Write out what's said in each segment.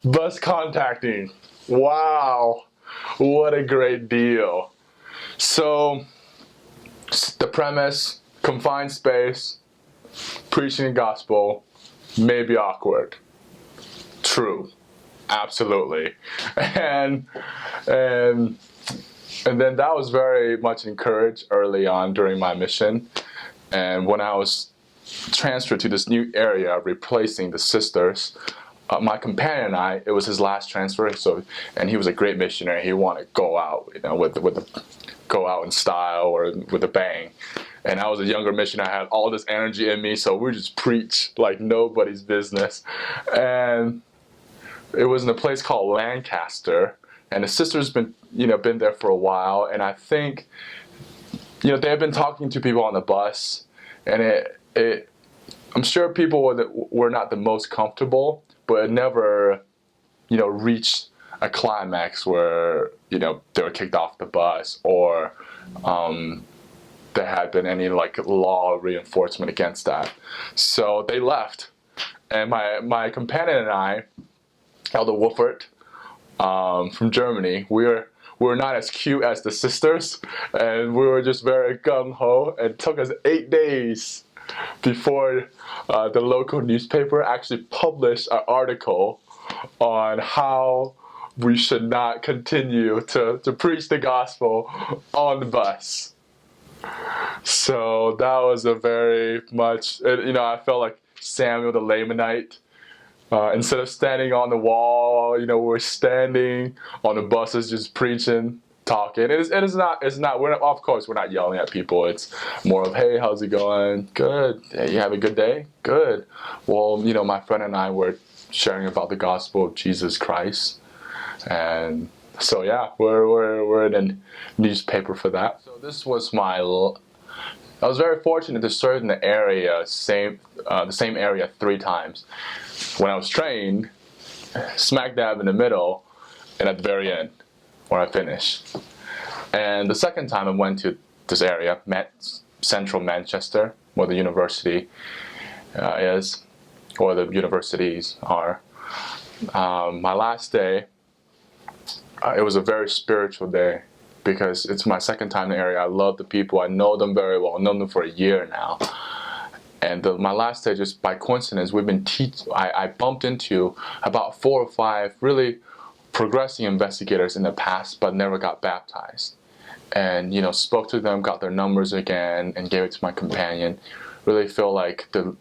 Bus contacting. Wow. What a great deal. So, the premise, confined space, preaching the gospel, may be awkward. True. Absolutely. And and and then that was very much encouraged early on during my mission. And when I was transferred to this new area, replacing the sisters, my companion and I, it was his last transfer. So, and he was a great missionary. He wanted to go out, go out in style or with a bang. And I was a younger missionary. I had all this energy in me, so we just preach like nobody's business. And it was in a place called Lancaster, and the sisters been there for a while. And I think they had been talking to people on the bus, and I'm sure people were not the most comfortable, but it never reached a climax where they were kicked off the bus, or there had been any law reinforcement against that. So they left, and my companion and I, Elder Wolfert, from Germany, we were not as cute as the sisters, and we were just very gung-ho. It took us 8 days before the local newspaper actually published an article on how we should not continue to preach the gospel on the bus. So that was a very much, I felt like Samuel the Lamanite. Instead of standing on the wall, we're standing on the buses just preaching, talking. It's not, of course, we're not yelling at people. It's more of, hey, how's it going? Good. Hey, you have a good day? Good. Well, my friend and I were sharing about the gospel of Jesus Christ. And so, yeah, we're in a newspaper for that. So this was I was very fortunate to serve in the area, the same area 3 times. When I was trained, smack dab in the middle, and at the very end, where I finished. And the second time I went to this area, central Manchester, where the university is, or the universities are. My last day, it was a very spiritual day, because it's my second time in the area. I love the people. I know them very well. I've known them for a year now. And my last day, just by coincidence, I bumped into about 4 or 5 really progressing investigators in the past, but never got baptized. And spoke to them, got their numbers again, and gave it to my companion. Really feel like the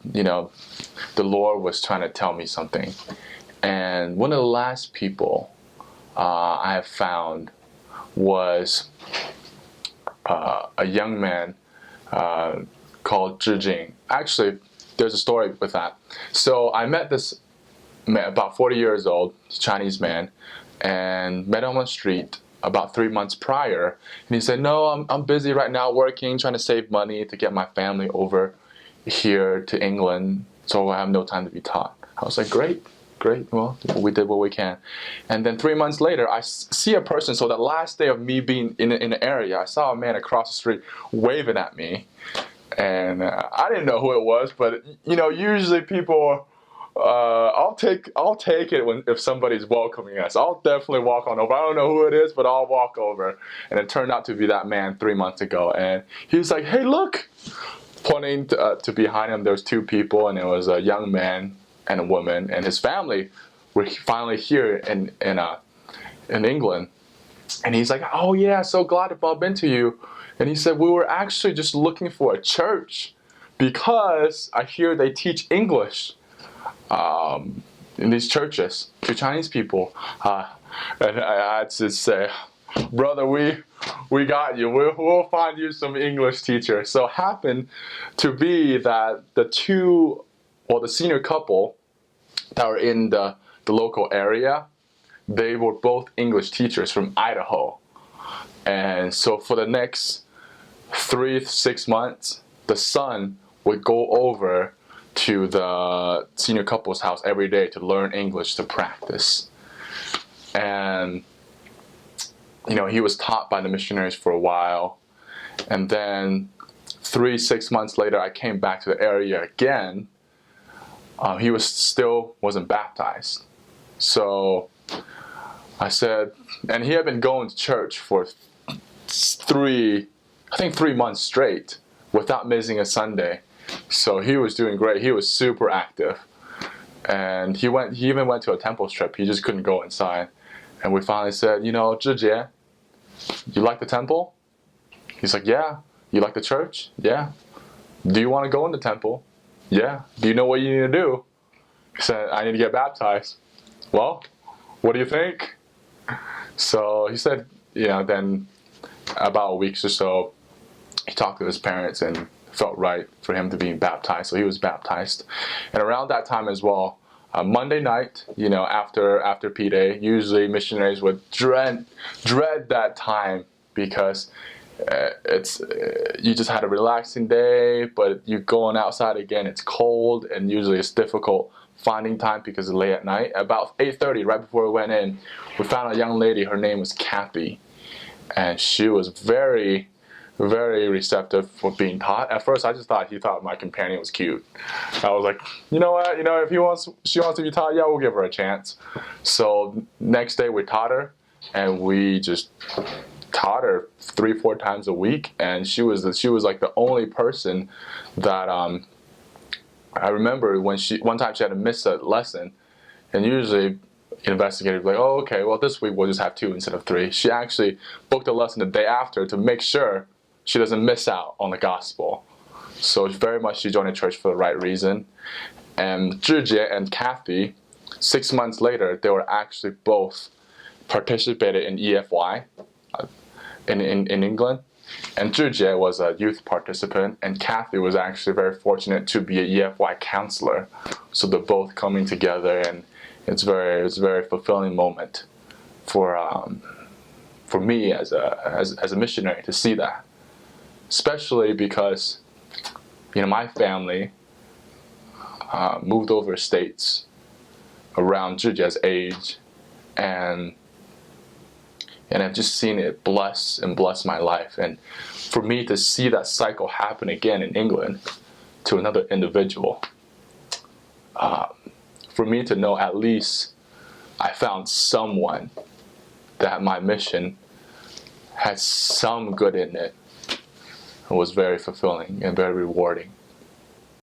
Lord was trying to tell me something. And one of the last people I have found was a young man called Zhi Jing. Actually, there's a story with that. So I met this man, about 40 years old, Chinese man, and met him on the street about 3 months prior. And he said, no, I'm busy right now working, trying to save money to get my family over here to England, so I have no time to be taught. I was like, great. Well, we did what we can. And then 3 months later, I see a person. So that last day of me being in the area, I saw a man across the street waving at me. And I didn't know who it was, but usually people, I'll take it if somebody's welcoming us. I'll definitely walk on over. I don't know who it is, but I'll walk over. And it turned out to be that man 3 months ago. And he was like, hey, look, pointing to behind him. There was 2 people, and it was a young man and a woman, and his family were finally here in England. And he's like, oh yeah, so glad to bump into you. And he said, we were actually just looking for a church, because I hear they teach English in these churches to Chinese people. And I had to say, brother, we got you. We'll find you some English teacher. So happened to be that the senior couple that were in the local area, they were both English teachers from Idaho. And so for the next 3 to 6 months, the son would go over to the senior couple's house every day to learn English, to practice. And he was taught by the missionaries for a while. And then 6 months later, I came back to the area again. He wasn't baptized. So I said, and he had been going to church for 3 months straight without missing a Sunday. So he was doing great. He was super active. And he even went to a temple trip. He just couldn't go inside. And we finally said, you know, Zhijie, you like the temple? He's like, yeah. You like the church? Yeah. Do you want to go in the temple? Yeah. Do you know what you need to do? He said, I need to get baptized. Well, what do you think? So he said, you know, then about a week or so, he talked to his parents and felt right for him to be baptized. So he was baptized. And around that time as well, Monday night, you know, after P-Day, usually missionaries would dread that time because you just had a relaxing day, but you're going outside again, it's cold, and usually it's difficult finding time because it's late at night. About 8:30, right before we went in, we found a young lady. Her name was Kathy, and she was very, very receptive for being taught. At first, I just thought he thought my companion was cute. I was like, you know what? You know, if she wants to be taught, yeah, we'll give her a chance. So next day, we taught her, and we just taught her 3-4 times a week, and she was like the only person that I remember one time she had to miss a lesson, and usually investigators were like, oh, okay, well this week we'll just have 2 instead of 3. She actually booked a lesson the day after to make sure she doesn't miss out on the gospel. So very much she joined the church for the right reason. And Zhijie and Kathy, 6 months later, they were actually both participated in EFY in England. And Zhijie was a youth participant, and Kathy was actually very fortunate to be a EFY counselor. So they're both coming together, and it's a very fulfilling moment for me as a missionary to see that, especially because, you know, my family moved over states around Zhijie's age, and I've just seen it bless my life. And for me to see that cycle happen again in England to another individual, for me to know at least I found someone that my mission had some good in it, was very fulfilling and very rewarding.